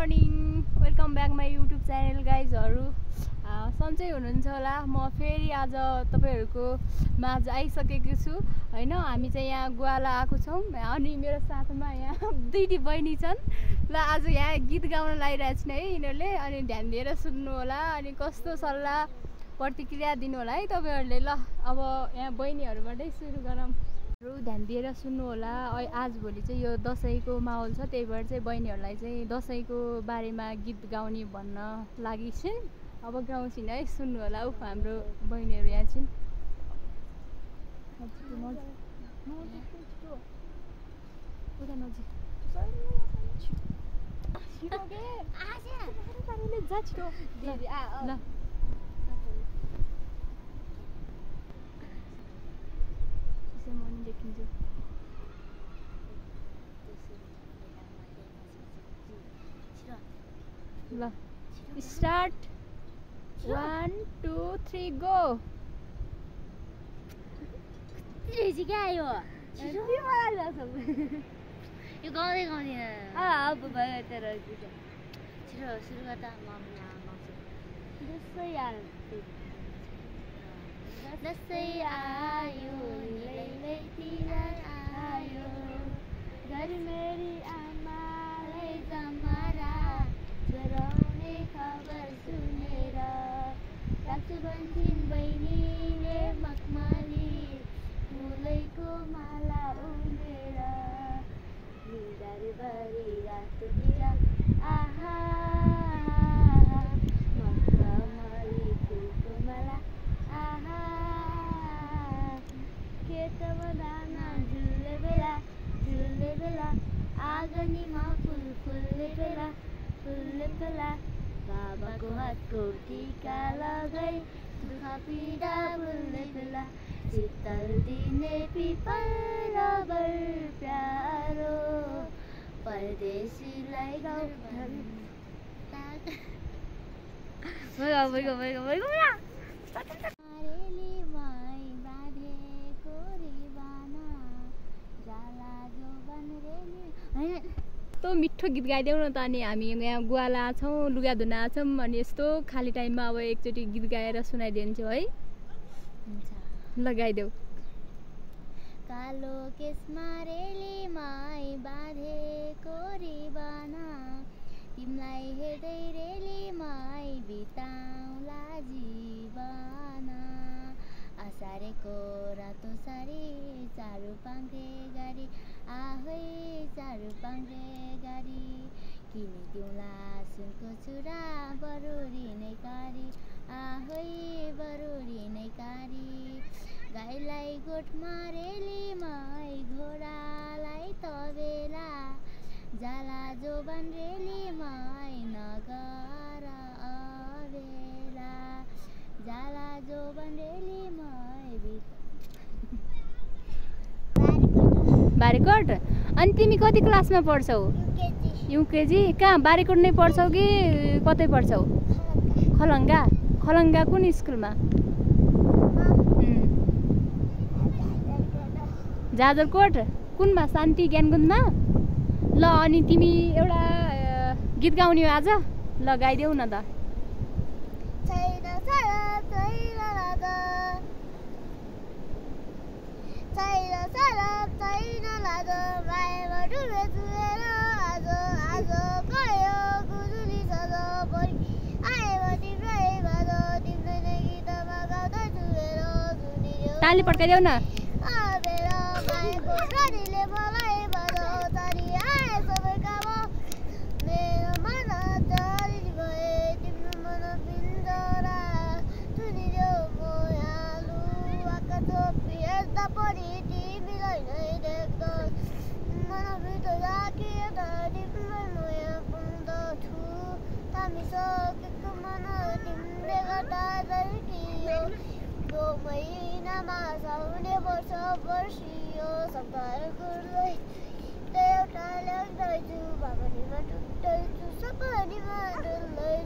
Morning welcome back my YouTube channel गाइजहरू। सन्चै हुनुहुन्छ होला। म फेरि आज तपाईँहरूको माझ आइसकेको छु होइन। हामी चाहिँ यहाँ गुवाला आएको छौँ अनि मेरो साथमा यहाँ दुईटी बहिनी छन्। ल आज यहाँ गीत गाउन लागिरहेको छन् है यिनीहरूले। अनि ध्यान दिएर सुन्नु होला अनि कस्तो सल्लाह प्रतिक्रिया दिनु होला है तपाईँहरूले। ल अब यहाँ बहिनीहरूबाटै सुरु गरौँ। ध्यान दिएर सुन्नु होला। आजभोलि चाहिँ यो दसैँको माहौल छ, त्यही भएर चाहिँ बहिनीहरूलाई चाहिँ दसैँको बारेमा गीत गाउने भन्न लागि छिन्। अब गाउँछिन् है, सुन्नु होला। उफ हाम्रो बहिनीहरू यहाँ छिन्। ल स्टार्ट 1 2 3 गो। यो गाउँदै गाउँदिन अब भयो तर छिटो सुरु गर्दा दसैँ आयो आयो घर मेरी आमालाई जमारा डराउने खबर सुनेर राख्छु भन्छन् बहिनीले मखमली फुलैको माला उमेर हिँडरभरि रातोतिर आहा मखमली फुलको माला आहा खेतमा दाना झुल्ले बेला आँगनीमा फुल फुल्ने बेला बाबाको हातको टिका लगाई दुःख पीडा भुल्ने बेला शीतल दिने पिपल बर प्यारो परदेशीलाई यस्तो मिठो गीत गाइदेऊ न त। अनि हामी यहाँ गुवाला छौँ, लुगा धुन छौँ। अनि यस्तो खाली टाइममा अब एकचोटि गीत गाएर सुनाइदिन्छु है। ल गाइदेऊ। कालो केसमा रेली माई बाँधेको रिबाना तिमीलाई हेर्दै रेली माई बिताउला जीवना आषाढेको रातो सारी चारु पाङ्गे गाडी आहै चारु पाङ्गे गाडी किनिदिउँला सुनको चुरा बरुरी नै कारी आहै बरुरी नै कारी गाईलाई गोठमा रेली माई घोडालाई तबेला जाला जोबन रेली माई नगर अबेला जाला जोबन रेली माई बारीकोट। अनि तिमी कति क्लासमा पढ्छौ? युकेजी। कहाँ बारीकोट नै पढ्छौ कि कतै पढ्छौ? खलङ्गा कुन स्कुलमा? जाजरकोट कुनमा? शान्ति ज्ञानगुन्जमा। ल अनि तिमी एउटा गीत गाउने हो आज? ल गाइदेऊ न त। ताली पड्काइदेऊ न। महिनामा साउने वर्ष वर्षियो सफर गर्दै एउटा लाग्दैछु भगनीमा टुट्दैछु सपनीमा डुल्दै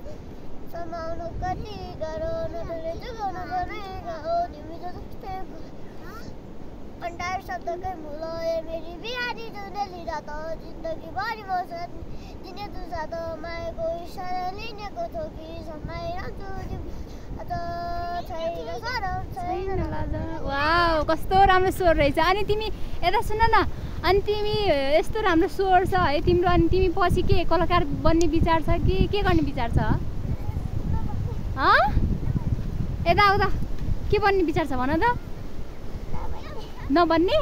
समाउनु कति गाह्रो नडरे जोगाउनु गरेका हो तिमी जस्तै अन्डार शब्दकै मूल मेरी बिहारी जुनेली रात जिन्दगी भरि बसन दिने तुसा त मायाको इसारा लिनेको थोकी समाइरहन्छु अझ छैन सरम छैन लाज। वाउ कस्तो राम्रो स्वर रहेछ। अनि तिमी यता सुन न, अनि तिमी यस्तो राम्रो स्वर छ है तिम्रो, अनि तिमी पछि के कलाकार बन्ने विचार छ कि के गर्ने विचार छ? यता आउँदा के बन्ने विचार छ भन त? नबन्ने?